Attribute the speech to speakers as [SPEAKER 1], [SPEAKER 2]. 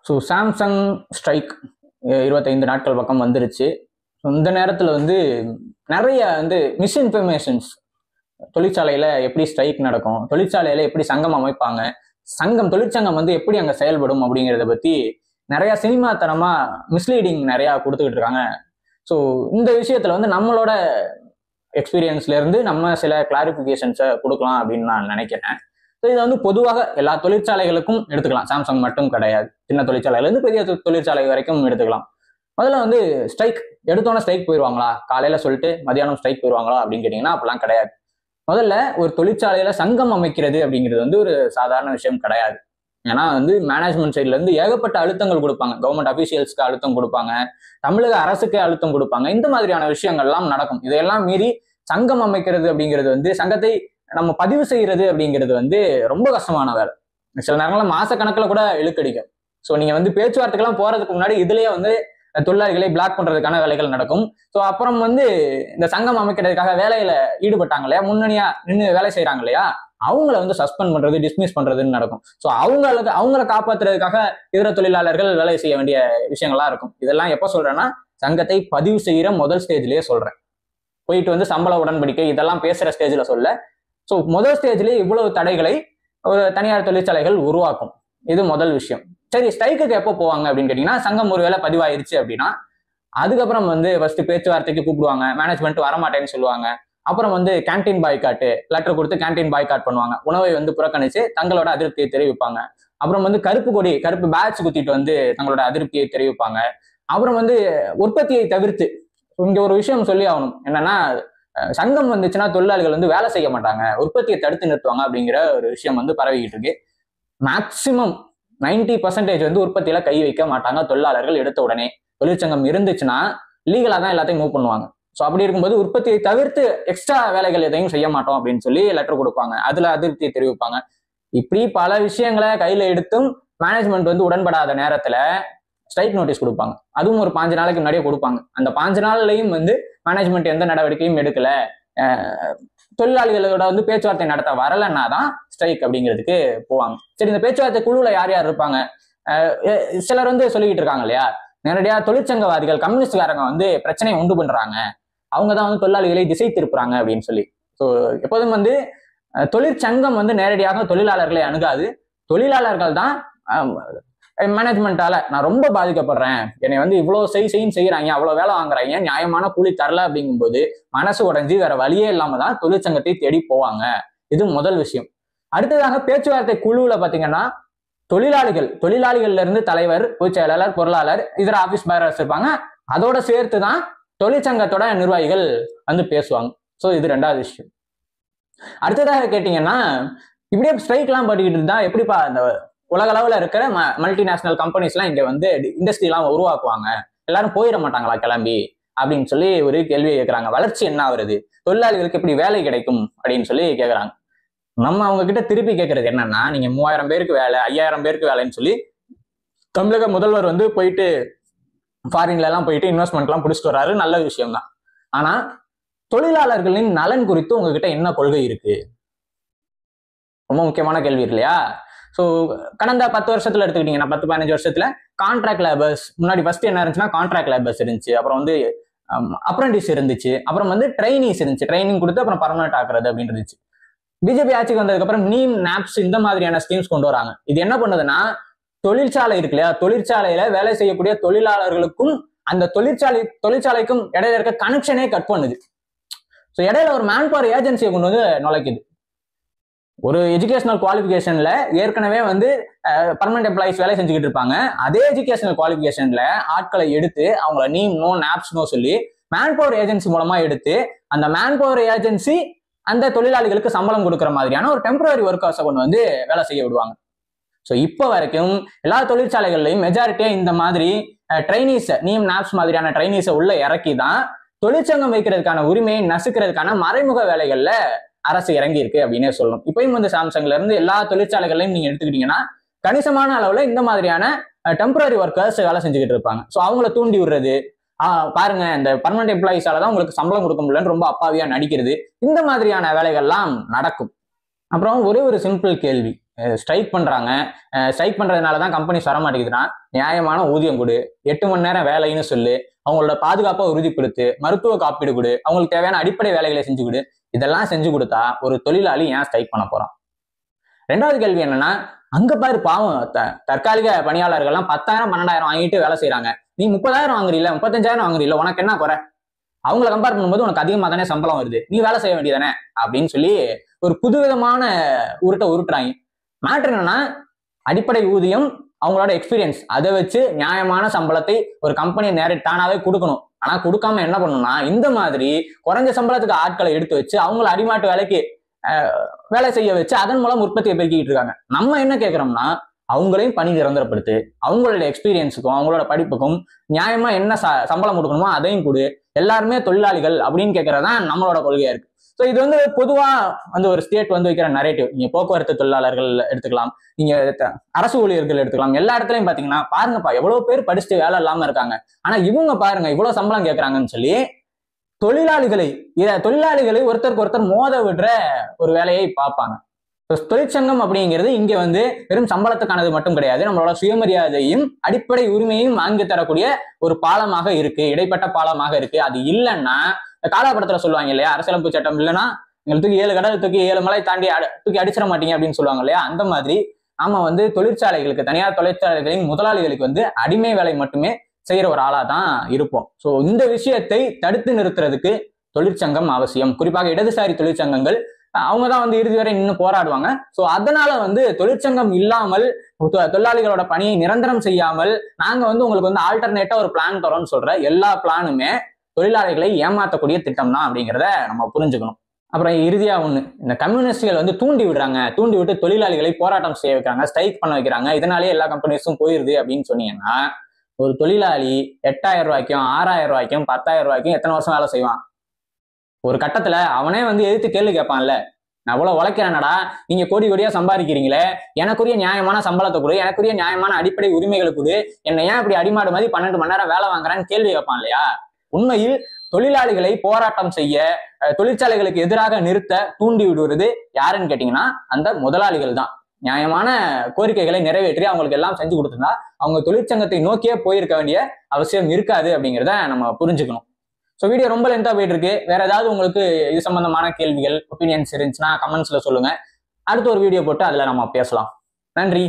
[SPEAKER 1] So Samsung strike 25 நாட்கள் பக்கம் வந்துருச்சு. இந்த நேரத்தில் வந்து நிறைய வந்து மிஸ்இன்ஃபர்மேஷன்ஸ், தொழிற்சாலையில் எப்படி ஸ்ட்ரைக் நடக்கும், தொழிற்சாலையில் எப்படி சங்கம் அமைப்பாங்க, தொழிற்சங்கம் வந்து எப்படி அங்கே செயல்படும் அப்படிங்கிறத பற்றி நிறைய சினிமாத்தனமாக மிஸ்லீடிங் நிறையா கொடுத்துக்கிட்டு இருக்காங்க. ஸோ இந்த விஷயத்தில் வந்து நம்மளோட எக்ஸ்பீரியன்ஸ்லேருந்து நம்ம சில கிளாரிஃபிகேஷன்ஸை கொடுக்கலாம் அப்படின்னு நான் நினைக்கிறேன். ஸோ இதை வந்து பொதுவாக எல்லா தொழிற்சாலைகளுக்கும் எடுத்துக்கலாம், சாம்சங் மட்டும் கிடையாது, சின்ன தொழிற்சாலையிலேருந்து பெரிய தொழிற்சாலை வரைக்கும் எடுத்துக்கலாம். முதல்ல வந்து ஸ்ட்ரைக் எடுத்தோன்னே ஸ்ட்ரைக் போயிடுவாங்களா, காலையில் சொல்லிட்டு மதியானம் ஸ்ட்ரைக் போயிடுவாங்களா அப்படின்னு கேட்டிங்கன்னா அப்படிலாம் கிடையாது. முதல்ல ஒரு தொழிற்சாலையில் சங்கம் அமைக்கிறது அப்படிங்கிறது வந்து ஒரு சாதாரண விஷயம் கிடையாது. ஏன்னா வந்து மேனேஜ்மெண்ட் சைட்லேருந்து ஏகப்பட்ட அழுத்தங்கள் கொடுப்பாங்க, கவர்மெண்ட் அஃபீஷியல்ஸ்க்கு அழுத்தம் கொடுப்பாங்க, தமிழக அரசுக்கு அழுத்தம் கொடுப்பாங்க, இந்த மாதிரியான விஷயங்கள்லாம் நடக்கும். இதையெல்லாம் மீறி சங்கம் அமைக்கிறது அப்படிங்கிறது வந்து, சங்கத்தை நம்ம பதிவு செய்யறது அப்படிங்கிறது வந்து ரொம்ப கஷ்டமான வேலை. சில நேரங்களில் மாசக்கணக்கில் கூட இழுக்கடிக்கும். ஸோ நீங்கள் வந்து பேச்சுவார்த்தைக்கெல்லாம் போகிறதுக்கு முன்னாடி இதுலேயே வந்து தொழிலாளிகளை பிளாக் பண்ணுறதுக்கான வேலைகள் நடக்கும். ஸோ அப்புறம் வந்து இந்த சங்கம் அமைக்கிறதுக்காக வேலையில ஈடுபட்டாங்க இல்லையா, முன்னணியா நின்று வேலை செய்கிறாங்க இல்லையா, அவங்கள வந்து சஸ்பெண்ட் பண்ணுறது, டிஸ்மிஸ் பண்ணுறதுன்னு நடக்கும். ஸோ அவங்கள காப்பாற்றுறதுக்காக இதர தொழிலாளர்கள் வேலை செய்ய வேண்டிய விஷயங்கள்லாம் இருக்கும். இதெல்லாம் எப்போ சொல்கிறேன்னா, சங்கத்தை பதிவு செய்கிற முதல் ஸ்டேஜ்லேயே சொல்கிறேன். போயிட்டு வந்து சம்பள உடன்படிக்கை இதெல்லாம் பேசுகிற ஸ்டேஜில் சொல்ல. ஸோ முதல் ஸ்டேஜ்லேயே இவ்வளவு தடைகளை ஒரு தனியார் தொழிற்சாலைகள் உருவாக்கும். இது முதல் விஷயம். சரி, ஸ்ட்ரைக்குக்கு எப்போ போவாங்க அப்படின்னு கேட்டிங்கன்னா, சங்கம் ஒரு வேளை பதிவாயிருச்சு அப்படின்னா அதுக்கப்புறம் வந்து ஃபர்ஸ்ட் பேச்சுவார்த்தைக்கு கூப்பிடுவாங்க, மேனேஜ்மெண்ட் வரமாட்டேன்னு சொல்லுவாங்க. அப்புறம் வந்து கேன்டீன் பாய்காட்டு லெட்டர் கொடுத்து கேன்டீன் பாய்காட் பண்ணுவாங்க, உணவை வந்து புறக்கணிச்சு தங்களோட அதிருப்தியை தெரிவிப்பாங்க. அப்புறம் வந்து கருப்பு பேட்ச் குத்திட்டு வந்து தங்களோட அதிருப்தியை தெரிவிப்பாங்க. அப்புறம் வந்து உற்பத்தியை தவிர்த்து, இங்க ஒரு விஷயம் சொல்லி ஆகணும், என்னன்னா சங்கம் வந்துச்சுன்னா தொழிலாளிகள் வந்து வேலை செய்ய மாட்டாங்க, உற்பத்தியை தடுத்து நிறுத்துவாங்க அப்படிங்கிற ஒரு விஷயம் வந்து பரவிக்கிட்டு இருக்கு. மேக்சிமம் 90% வந்து உற்பத்தியில கை வைக்க மாட்டாங்க தொழிலாளர்கள் எடுத்த உடனே. தொழிற்சங்கம் இருந்துச்சுன்னா லீகலா தான் எல்லாத்தையும் மூவ் பண்ணுவாங்க. ஸோ அப்படி இருக்கும்போது உற்பத்தியை தவிர்த்து எக்ஸ்ட்ரா வேலைகள் எதையும் செய்ய மாட்டோம் அப்படின்னு சொல்லி லெட்டர் கொடுப்பாங்க, அதுல அதிருப்தியை தெரிவிப்பாங்க. இப்படி பல விஷயங்களை கையில எடுத்தும் மேனேஜ்மெண்ட் வந்து உடன்படாத நேரத்துல ஸ்ட்ரைக் நோட்டீஸ் கொடுப்பாங்க. அதுவும் ஒரு 5 நாளைக்கு முன்னாடியே கொடுப்பாங்க. அந்த 5 நாள்லையும் வந்து மேனேஜ்மெண்ட் எந்த நடவடிக்கையும் எடுக்கல, தொழிலாளிகளோட வந்து பேச்சுவார்த்தை நடத்த வரலன்னா தான் ஸ்ட்ரைக் அப்படிங்கிறதுக்கு போவாங்க. சரி, இந்த பேச்சுவார்த்தை குழுல யார் யார் இருப்பாங்க? சிலர் வந்து சொல்லிக்கிட்டு இருக்காங்க இல்லையா, நேரடியா தொழிற்சங்கவாதிகள் கம்யூனிஸ்ட்காரங்க வந்து பிரச்சனையை உண்டு பண்றாங்க, அவங்க தான் வந்து தொழிலாளிகளை திசை திருப்புறாங்க அப்படின்னு சொல்லி. ஸோ எப்போதும் வந்து தொழிற்சங்கம் வந்து நேரடியாக தொழிலாளர்களை அணுகாது, தொழிலாளர்கள் தான் மேனேஜ்மெண்டால நான் ரொம்ப பாதிக்கப்படுறேன், என்னை வந்து இவ்வளவு செய்யறாங்க, அவ்வளவு வேலை வாங்குறாங்க, நியாயமான கூலி தரல அப்படிங்கும்போது மனசு உடைஞ்சு வேற வழியே இல்லாம தான் தொழிற்சங்கத்தை தேடி போவாங்க. இது முதல் விஷயம். அடுத்ததாக பேச்சுவார்த்தை குழுவுல பாத்தீங்கன்னா தொழிலாளிகள்ல இருந்து தலைவர், பொதுச் செயலாளர், பொருளாளர், இதர ஆபீஸ் பேரர்ஸ் இருப்பாங்க. அதோட சேர்த்து தான் தொழிற்சங்கத்தோட நிர்வாகிகள் வந்து பேசுவாங்க. ஸோ இது 2வது விஷயம். அடுத்ததாக கேட்டீங்கன்னா, இப்படியே ஸ்ட்ரைக் எல்லாம் பண்ணிக்கிட்டு இருந்தா எப்படிப்பா இந்த உலக அளவுல இருக்கிற மல்டிநேஷனல் கம்பெனிஸ் எல்லாம் இங்க வந்து இண்டஸ்ட்ரி எல்லாம் உருவாக்குவாங்க, எல்லாரும் போயிட மாட்டாங்களா கிளம்பி அப்படின்னு சொல்லி ஒரு கேள்வியை கேட்கறாங்க. வளர்ச்சி என்ன வருது, தொழிலாளிகளுக்கு எப்படி வேலை கிடைக்கும் அப்படின்னு சொல்லி கேட்கறாங்க. நம்ம அவங்க கிட்ட திருப்பி கேட்கறது என்னன்னா, நீங்க 3000 பேருக்கு வேலை, 5000 பேருக்கு வேலைன்னு சொல்லி தமிழக முதல்வர் வந்து போயிட்டு ஃபாரின்ல எல்லாம் போயிட்டு இன்வெஸ்ட்மெண்ட் எல்லாம் பிடிச்சிட்டு வர்றாரு, நல்ல விஷயம் தான். ஆனா தொழிலாளர்களின் நலன் குறித்து உங்ககிட்ட என்ன கொள்கை இருக்கு? ரொம்ப முக்கியமான கேள்வி இல்லையா? ஸோ கடந்த 10 வருஷத்துல எடுத்துக்கிட்டீங்கன்னா, 10-15 வருஷத்துல கான்ட்ராக்ட் லேபர்ஸ், முன்னாடி ஃபர்ஸ்ட் என்ன இருந்துச்சுன்னா கான்ட்ராக்ட் லேபர்ஸ் இருந்துச்சு, அப்புறம் வந்து அப்ரண்டிஸ் இருந்துச்சு, அப்புறம் வந்து ட்ரைனிஸ் இருந்துச்சு, ட்ரைனிங் கொடுத்து அப்புறம் பர்மனெண்ட் ஆக்குறது அப்படின்னு இருந்துச்சு. பிஜேபி ஆட்சிக்கு வந்ததுக்கு அப்புறம் நீம், நாப்ஸ் இந்த மாதிரியான ஸ்கீம்ஸ் கொண்டு வராங்க. இது என்ன பண்ணுதுன்னா, தொழிற்சாலை இருக்கு இல்லையா, தொழிற்சாலையில வேலை செய்யக்கூடிய தொழிலாளர்களுக்கும் அந்த தொழிற்சாலைக்கும் இடையில இருக்க கனெக்ஷனே கட் பண்ணுது. ஸோ இடையில ஒரு மேன் பவர் ஏஜென்சியை கொண்டு வந்து நுழைக்குது. ஒரு எஜுகேஷனல் குவாலிஃபிகேஷன்ல ஏற்கனவே வந்து பர்மனன்ட் எம்ப்ளாயிஸ் வேலை செஞ்சுக்கிட்டு இருப்பாங்க, அதே எஜுகேஷனல் குவாலிஃபிகேஷன்ல ஆட்களை எடுத்து அவங்கள நீம் நோ நாப்ஸ் நோ சொல்லி மேன் பவர் ஏஜென்சி மூலமா எடுத்து அந்த மேன் பவர் ஏஜென்சி அந்த தொழிலாளிகளுக்கு சம்பளம் கொடுக்குற மாதிரியான ஒரு டெம்பரரி ஒர்க்கர்ஸை கொண்டு வந்து வேலை செய்ய விடுவாங்க. ஸோ இப்போ வரைக்கும் எல்லா தொழிற்சாலைகள்லையும் மெஜாரிட்டியா இந்த மாதிரி ட்ரைனிஸ், நீம் நாப்ஸ் மாதிரியான ட்ரைனிஸை உள்ள இறக்கி தான் தொழிற்சங்கம் வைக்கிறதுக்கான உரிமையை நசுக்கிறதுக்கான மறைமுக வேலைகள்ல அரசு இறங்கி இருக்கு அப்படின்னே சொல்லணும். இப்பயும் வந்து சாம்சங்ல இருந்து எல்லா தொழிற்சாலைகளையும் நீங்க எடுத்துக்கிட்டீங்கன்னா கணிசமான அளவுல இந்த மாதிரியான டெம்பரரி ஒர்க்கர்ஸ் வேலை செஞ்சுக்கிட்டு இருப்பாங்க. ஸோ அவங்கள தூண்டி விடுறது, பாருங்க இந்த பர்மனன்ட் எம்ப்ளாயிஸால தான் உங்களுக்கு சம்பளம் கொடுக்க முடியலன்னு ரொம்ப அப்பாவியா நடிக்கிறது, இந்த மாதிரியான வேலைகள்லாம் நடக்கும். அப்புறம் ஒரே ஒரு சிம்பிள் கேள்வி, ஸ்ட்ரைக் பண்றாங்க. ஸ்ட்ரைக் பண்றதுனால தான் கம்பெனிஸ் வர மாட்டேங்குதுன்னா நியாயமான ஊதியம் கொடு, 8 மணி நேரம் வேலைன்னு சொல்லு, அவங்களோட பாதுகாப்பை உறுதிப்படுத்து, மருத்துவ காப்பீடு கொடு, அவங்களுக்கு தேவையான அடிப்படை வேலைகளை செஞ்சு கொடு. இதெல்லாம் செஞ்சு கொடுத்தா ஒரு தொழிலாளி ஏன் ஸ்ட்ரைக் பண்ண போறான்? ரெண்டாவது கேள்வி என்னன்னா, அங்க பாரு பாவம் தற்காலிக பணியாளர்கள்லாம் 10,000 12,000 வாங்கிட்டு வேலை செய்யறாங்க. நீ 30,000 வாங்குறீல, 35,000 வாங்குறீல, உனக்கு என்ன குறை? அவங்கள கம்பேர் பண்ணும்போது உனக்கு அதிகமாக தானே சம்பளம் வருது, நீ வேலை செய்ய வேண்டியதானே அப்படின்னு சொல்லி ஒரு புதுவிதமான உருட்டுறாங்க. மேட்ரு என்னன்னா, அடிப்படை ஊதியம், அவங்களோட எக்ஸ்பீரியன்ஸ், அதை வச்சு நியாயமான சம்பளத்தை ஒரு கம்பெனி தானாவே கொடுக்கணும். ஆனா கொடுக்காம என்ன பண்ணணும்னா, இந்த மாதிரி குறைஞ்ச சம்பளத்துக்கு ஆட்களை எடுத்து வச்சு அவங்கள அடிமாட்டு வேலைக்கு வேலை செய்ய வச்சு அதன் மூலம் உற்பத்தியை பெருக்கிட்டு இருக்காங்க. நம்ம என்ன கேட்கிறோம்னா, அவங்களையும் பணி நிரந்தரப்படுத்து, அவங்களோட எக்ஸ்பீரியன்ஸுக்கும் அவங்களோட படிப்புக்கும் நியாயமா என்ன சம்பளம் கொடுக்கணுமோ அதையும் கொடு, எல்லாருமே தொழிலாளிகள் அப்படின்னு கேட்கறதான் நம்மளோட கொள்கையா இருக்கு. ஸோ இது வந்து பொதுவா வந்து ஒரு ஸ்டேட் வந்து வைக்கிற நரேட்டிவ். நீங்க போக்குவரத்து தொழிலாளர்கள் எடுத்துக்கலாம், நீங்க அரசு ஊழியர்கள் எடுத்துக்கலாம், எல்லா இடத்துலயும் பாத்தீங்கன்னா பாருங்கப்பா எவ்வளவு பேர் படிச்சுட்டு வேலை இல்லாம இருக்காங்க, ஆனா இவங்க பாருங்க இவ்வளவு சம்பளம் கேட்கறாங்கன்னு சொல்லி தொழிலாளிகளை ஒருத்தருக்கு ஒருத்தர் மோத விடுற ஒரு வேலையை பார்ப்பாங்க. தொழிற்சங்கம் அப்படிங்கிறது இங்க வந்து வெறும் சம்பளத்துக்கானது மட்டும் கிடையாது, நம்மளோட சுயமரியாதையும் அடிப்படை உரிமையும் வாங்கி தரக்கூடிய ஒரு பாலமாக இருக்கு, இடைப்பட்ட பாலமாக இருக்கு. அது இல்லைன்னா காலாபடத்துல சொல்லுவாங்க இல்லையா, அரசியலமைப்பு சட்டம் இல்லைன்னா எங்களுக்கு 7 கடல் தூக்கி 7 மலை தாண்டி தூக்கி அடிச்சிட மாட்டீங்க அப்படின்னு சொல்லுவாங்க இல்லையா. அந்த மாதிரி நாம வந்து தொழிற்சாலைகளுக்கு, தனியார் தொழிற்சாலைகளின் முதலாளிகளுக்கு வந்து அடிமை வேலை மட்டுமே செய்யற ஒரு ஆளா தான் இருப்போம். ஸோ இந்த விஷயத்தை தடுத்து நிறுத்துறதுக்கு தொழிற்சங்கம் அவசியம். குறிப்பாக இடதுசாரி தொழிற்சங்கங்கள் அவங்க தான் வந்து இறுதி வரை நின்று போராடுவாங்க. ஸோ அதனால வந்து தொழிற்சங்கம் இல்லாமல் தொழிலாளிகளோட பணியை நிரந்தரம் செய்யாமல் நாங்க வந்து உங்களுக்கு வந்து ஆல்டர்னேட்டா ஒரு பிளான் தரோம்னு சொல்ற எல்லா பிளானுமே தொழிலாளிகளை ஏமாற்றக்கூடிய திட்டம் தான் அப்படிங்கிறத நம்ம புரிஞ்சுக்கணும். அப்புறம் இறுதியா ஒண்ணு, இந்த கம்யூனிஸ்டுகள் வந்து தூண்டி விட்டு தொழிலாளிகளை போராட்டம் செய்ய வைக்கிறாங்க, ஸ்ட்ரைக் பண்ண வைக்கிறாங்க, இதனாலேயே எல்லா கம்பெனிஸும் போயிருது அப்படின்னு சொன்னீங்கன்னா, ஒரு தொழிலாளி 8,000 ரூபாய்க்கும் 6,000 ரூபாய்க்கும் 10,000 ரூபாய்க்கும் எத்தனை வருஷம் வேலை செய்வான்? ஒரு கட்டத்துல அவனே வந்து எதிர்த்து கேள்வி கேட்பான்ல, நான் அவ்வளவு உழைக்கிறேனடா, நீங்க கோடி கோடியா சம்பாதிக்கிறீங்களே, எனக்குரிய நியாயமான சம்பளத்தை கொடு, எனக்குரிய நியாயமான அடிப்படை உரிமைகளை கொடு, என்ன ஏன் இப்படி அடிமாடு மாதிரி 12 மணி நேரம் வேலை வாங்குறான்னு கேள்வி கேட்பான் இல்லையா. உண்மையில் தொழிலாளிகளை போராட்டம் செய்ய, தொழிற்சாலைகளுக்கு எதிராக நிறுத்த தூண்டி விடுவது யாருன்னு கேட்டீங்கன்னா அந்த முதலாளிகள் தான். நியாயமான கோரிக்கைகளை நிறைவேற்றி அவங்களுக்கு எல்லாம் செஞ்சு கொடுத்திருந்தா அவங்க தொழிற்சங்கத்தை நோக்கியே போயிருக்க வேண்டிய அவசியம் இருக்காது அப்படிங்கிறத நம்ம புரிஞ்சுக்கணும். ஸோ வீடியோ ரொம்ப லென்த்தா போயிட்டு இருக்கு. வேற ஏதாவது உங்களுக்கு இது சம்பந்தமான கேள்விகள், ஒப்பீனியன்ஸ் இருந்துச்சுன்னா கமெண்ட்ஸ்ல சொல்லுங்க. அடுத்த ஒரு வீடியோ போட்டு அதுல நம்ம பேசலாம். நன்றி.